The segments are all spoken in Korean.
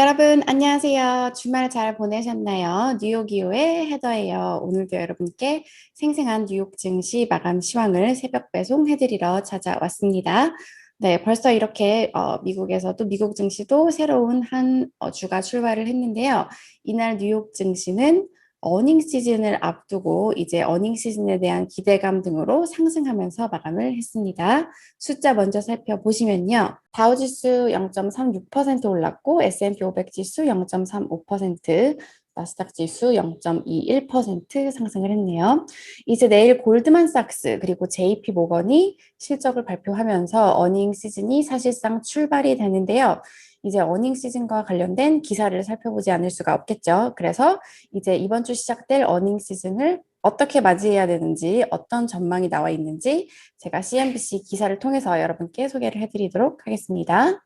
여러분, 안녕하세요. 주말 잘 보내셨나요? 뉴욕 이후의 헤더예요. 오늘도 여러분께 생생한 뉴욕 증시 마감 시황을 새벽 배송해드리러 찾아왔습니다. 네, 벌써 이렇게 미국에서도 미국 증시도 새로운 한 주가 출발을 했는데요. 이날 뉴욕 증시는 어닝 시즌을 앞두고 이제 어닝 시즌에 대한 기대감 등으로 상승하면서 마감을 했습니다. 숫자 먼저 살펴보시면요. 다우지수 0.36% 올랐고 S&P 500 지수 0.35%, 나스닥 지수 0.21% 상승을 했네요. 이제 내일 골드만삭스 그리고 JP 모건이 실적을 발표하면서 어닝 시즌이 사실상 출발이 되는데요. 이제 어닝 시즌과 관련된 기사를 살펴보지 않을 수가 없겠죠. 그래서 이제 이번 주 시작될 어닝 시즌을 어떻게 맞이해야 되는지, 어떤 전망이 나와 있는지 제가 CNBC 기사를 통해서 여러분께 소개를 해드리도록 하겠습니다.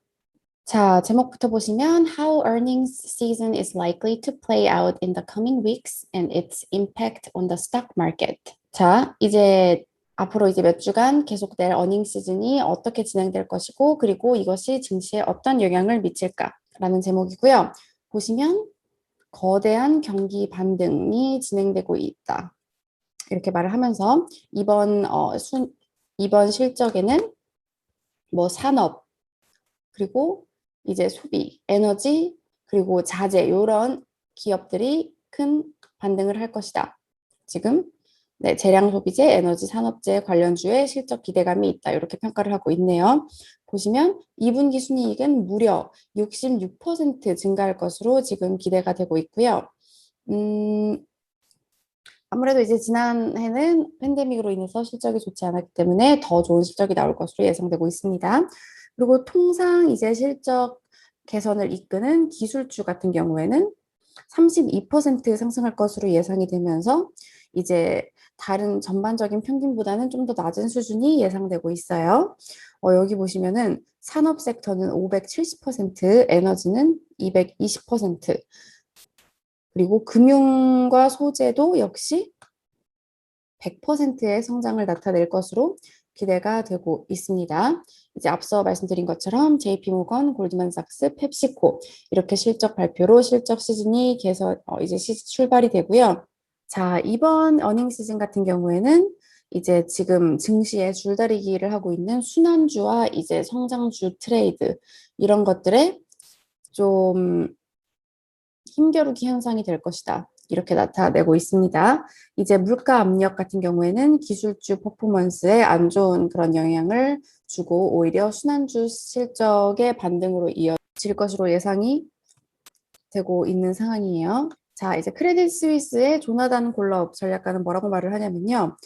자, 제목부터 보시면 How earnings season is likely to play out in the coming weeks and its impact on the stock market. 자, 이제 앞으로 이제 몇 주간 계속될 어닝 시즌이 어떻게 진행될 것이고, 그리고 이것이 증시에 어떤 영향을 미칠까라는 제목이고요. 보시면 거대한 경기 반등이 진행되고 있다. 이렇게 말을 하면서 이번 실적에는 뭐 산업, 그리고 이제 소비, 에너지, 그리고 자재 이런 기업들이 큰 반등을 할 것이다. 지금 네, 재량 소비재, 에너지 산업재 관련주의 실적 기대감이 있다. 이렇게 평가를 하고 있네요. 보시면 2분기 순이익은 무려 66% 증가할 것으로 지금 기대가 되고 있고요. 아무래도 이제 지난해는 팬데믹으로 인해서 실적이 좋지 않았기 때문에 더 좋은 실적이 나올 것으로 예상되고 있습니다. 그리고 통상 이제 실적 개선을 이끄는 기술주 같은 경우에는 32% 상승할 것으로 예상이 되면서 이제 다른 전반적인 평균보다는 좀 더 낮은 수준이 예상되고 있어요. 여기 보시면은 산업 섹터는 570%, 에너지는 220%, 그리고 금융과 소재도 역시 100%의 성장을 나타낼 것으로 기대가 되고 있습니다. 이제 앞서 말씀드린 것처럼 JP모건, 골드만삭스, 펩시코 이렇게 실적 발표로 실적 시즌이 이제 출발이 되고요. 자, 이번 어닝 시즌 같은 경우에는 이제 지금 증시에 줄다리기를 하고 있는 순환주와 이제 성장주 트레이드 이런 것들에 좀 힘겨루기 현상이 될 것이다. 이렇게 나타내고 있습니다. 이제 물가 압력 같은 경우에는 기술주 퍼포먼스에 안 좋은 그런 영향을 주고 오히려 순환주 실적의 반등으로 이어질 것으로 예상이 되고 있는 상황이에요. 자, 이제 크레딧 스위스의 조나단 골럽 전략가는 뭐라고 말을 하냐면요.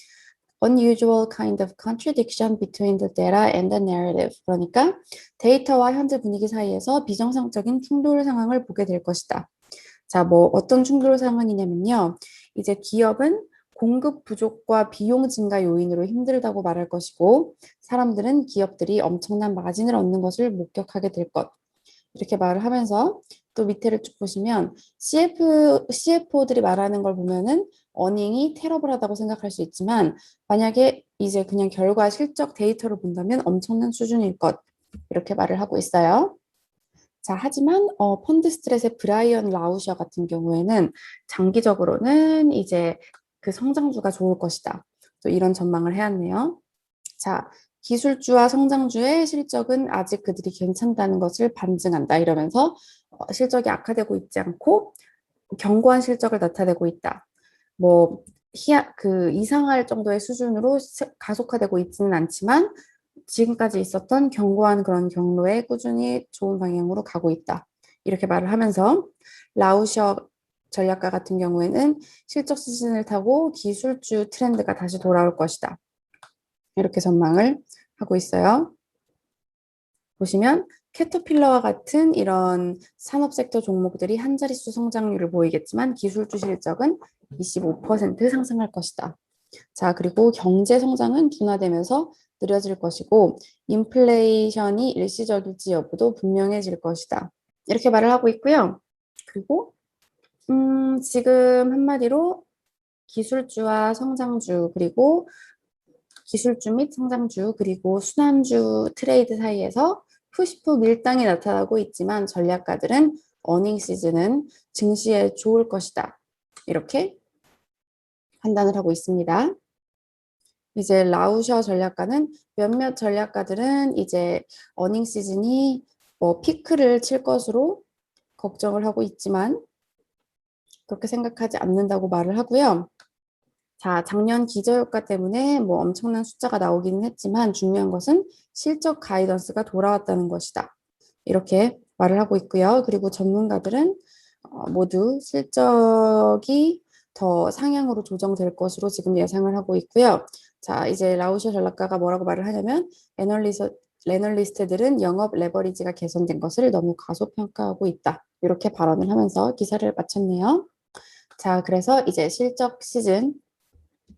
Unusual kind of contradiction between the data and the narrative. 그러니까 데이터와 현재 분위기 사이에서 비정상적인 충돌 상황을 보게 될 것이다. 자, 뭐 어떤 충돌 상황이냐면요. 이제 기업은 공급 부족과 비용 증가 요인으로 힘들다고 말할 것이고 사람들은 기업들이 엄청난 마진을 얻는 것을 목격하게 될 것. 이렇게 말을 하면서 또 밑에를 쭉 보시면 CFO들이 말하는 걸 보면은 어닝이 테러블하다고 생각할 수 있지만 만약에 이제 그냥 결과 실적 데이터를 본다면 엄청난 수준일 것. 이렇게 말을 하고 있어요. 자, 하지만 펀드 스트레스의 브라이언 라우셔 같은 경우에는 장기적으로는 이제 그 성장주가 좋을 것이다. 또 이런 전망을 해왔네요. 자, 기술주와 성장주의 실적은 아직 그들이 괜찮다는 것을 반증한다. 이러면서 실적이 악화되고 있지 않고 견고한 실적을 나타내고 있다. 뭐 이상할 정도의 수준으로 가속화되고 있지는 않지만 지금까지 있었던 견고한 그런 경로에 꾸준히 좋은 방향으로 가고 있다. 이렇게 말을 하면서 라우셔 전략가 같은 경우에는 실적 시즌을 타고 기술주 트렌드가 다시 돌아올 것이다. 이렇게 전망을 하고 있어요. 보시면 캐터필러와 같은 이런 산업 섹터 종목들이 한 자릿수 성장률을 보이겠지만 기술주 실적은 25% 상승할 것이다. 자, 그리고 경제 성장은 둔화되면서 느려질 것이고 인플레이션이 일시적일지 여부도 분명해질 것이다. 이렇게 말을 하고 있고요. 그리고 지금 한마디로 기술주와 성장주 그리고 기술주 및 성장주 그리고 순환주 트레이드 사이에서 푸시푸 밀당이 나타나고 있지만 전략가들은 어닝 시즌은 증시에 좋을 것이다. 이렇게 판단을 하고 있습니다. 이제 라우셔 전략가는 몇몇 전략가들은 이제 어닝 시즌이 뭐 피크를 칠 것으로 걱정을 하고 있지만 그렇게 생각하지 않는다고 말을 하고요. 자, 작년 기저효과 때문에 뭐 엄청난 숫자가 나오기는 했지만 중요한 것은 실적 가이던스가 돌아왔다는 것이다. 이렇게 말을 하고 있고요. 그리고 전문가들은 모두 실적이 더 상향으로 조정될 것으로 지금 예상을 하고 있고요. 자, 이제 라우셔 전략가가 뭐라고 말을 하냐면 애널리스트들은 영업 레버리지가 개선된 것을 너무 과소평가하고 있다. 이렇게 발언을 하면서 기사를 마쳤네요. 자, 그래서 이제 실적 시즌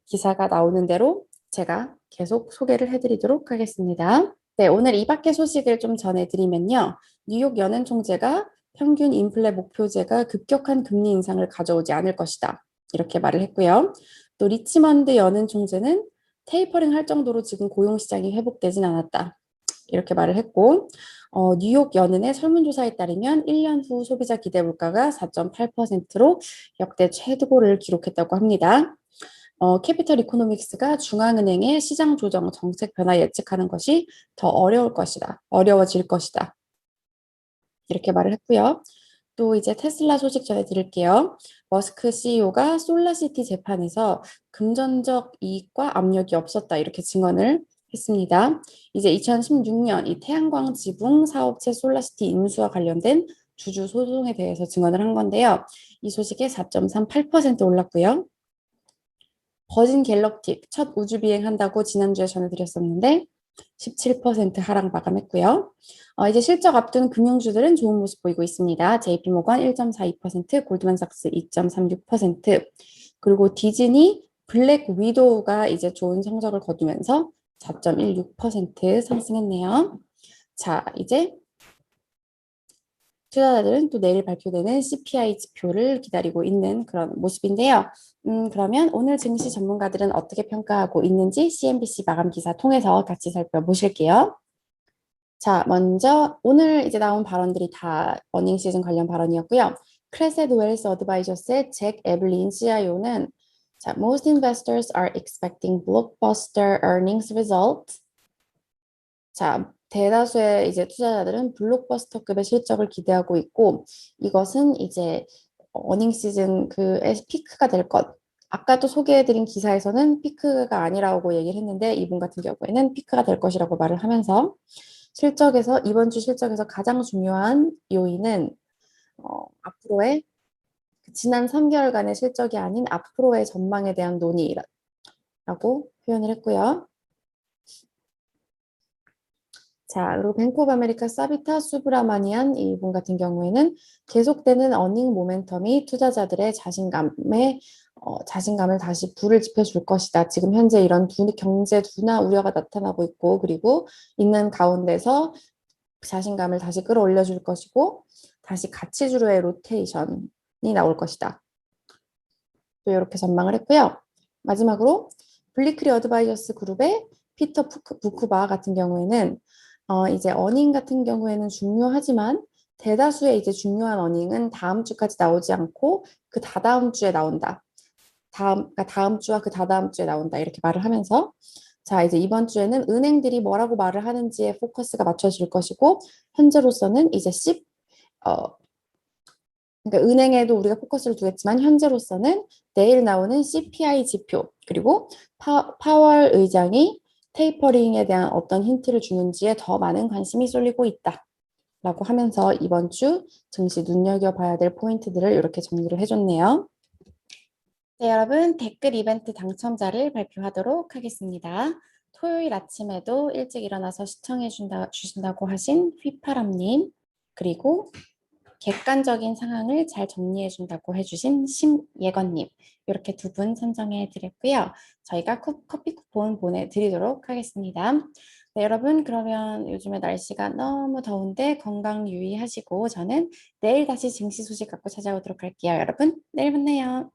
기사가 나오는 대로 제가 계속 소개를 해드리도록 하겠습니다. 네, 오늘 이 밖의 소식을 좀 전해드리면요. 뉴욕 연은 총재가 평균 인플레 목표제가 급격한 금리 인상을 가져오지 않을 것이다. 이렇게 말을 했고요. 또 리치먼드 연은 총재는 테이퍼링 할 정도로 지금 고용시장이 회복되진 않았다. 이렇게 말을 했고 뉴욕 연은의 설문조사에 따르면 1년 후 소비자 기대 물가가 4.8%로 역대 최고를 기록했다고 합니다. 캐피털 이코노믹스가 중앙은행의 시장 조정 정책 변화 예측하는 것이 더 어려워질 것이다. 이렇게 말을 했고요. 또 이제 테슬라 소식 전해드릴게요. 머스크 CEO가 솔라시티 재판에서 금전적 이익과 압력이 없었다 이렇게 증언을 했습니다. 이제 2016년 이 태양광 지붕 사업체 솔라시티 인수와 관련된 주주 소송에 대해서 증언을 한 건데요. 이 소식에 4.38% 올랐고요. 버진 갤럭틱 첫 우주 비행한다고 지난주에 전해드렸었는데 17% 하락 마감했고요. 이제 실적 앞둔 금융주들은 좋은 모습 보이고 있습니다. JP모건 1.42%, 골드만삭스 2.36%, 그리고 디즈니 블랙 위도우가 이제 좋은 성적을 거두면서 4.16% 상승했네요. 자, 이제 투자자들은 또 내일 발표되는 CPI 지표를 기다리고 있는 그런 모습인데요. 그러면 오늘 증시 전문가들은 어떻게 평가하고 있는지 CNBC 마감 기사 통해서 같이 살펴보실게요. 자, 먼저 오늘 이제 나온 발언들이 다 어닝 시즌 관련 발언이었고요. 크레셋 웰스 어드바이저스의 잭 에블린 CIO는 자, most investors are expecting blockbuster earnings results. 자, 대다수의 이제 투자자들은 블록버스터급의 실적을 기대하고 있고 이것은 이제 어닝 시즌 그의 피크가 될 것. 아까도 소개해드린 기사에서는 피크가 아니라고 얘기를 했는데 이분 같은 경우에는 피크가 될 것이라고 말을 하면서 실적에서 이번 주 실적에서 가장 중요한 요인은 앞으로의 지난 3개월간의 실적이 아닌 앞으로의 전망에 대한 논의라고 표현을 했고요. 자, 그리고 뱅크 오브 아메리카 사비타 수브라마니안 이분 같은 경우에는 계속되는 어닝 모멘텀이 투자자들의 자신감을 다시 불을 지펴줄 것이다. 지금 현재 이런 경제 둔화 우려가 나타나고 있고 그리고 있는 가운데서 자신감을 다시 끌어올려 줄 것이고 다시 가치주로의 로테이션이 나올 것이다. 또 이렇게 전망을 했고요. 마지막으로 블리크리 어드바이저스 그룹의 피터 부쿠바 같은 경우에는 이제 어닝 같은 경우에는 중요하지만 대다수의 이제 중요한 어닝은 다음 주까지 나오지 않고 그 다다음 주에 나온다. 그러니까 다음 주와 그 다다음 주에 나온다. 이렇게 말을 하면서 자, 이제 이번 주에는 은행들이 뭐라고 말을 하는지에 포커스가 맞춰질 것이고 현재로서는 이제 그러니까 은행에도 우리가 포커스를 두겠지만 현재로서는 내일 나오는 CPI 지표 그리고 파월 의장이 테이퍼링에 대한 어떤 힌트를 주는지에 더 많은 관심이 쏠리고 있다. 라고 하면서 이번 주 증시 눈여겨봐야 될 포인트들을 이렇게 정리를 해줬네요. 네, 여러분 댓글 이벤트 당첨자를 발표하도록 하겠습니다. 토요일 아침에도 일찍 일어나서 시청해 주신다고 하신 휘파람님 그리고 객관적인 상황을 잘 정리해 준다고 해주신 심예건님 이렇게 두 분 선정해 드렸고요. 저희가 커피 쿠폰 보내드리도록 하겠습니다. 네, 여러분 그러면 요즘에 날씨가 너무 더운데 건강 유의하시고 저는 내일 다시 증시 소식 갖고 찾아오도록 할게요. 여러분 내일 만나요.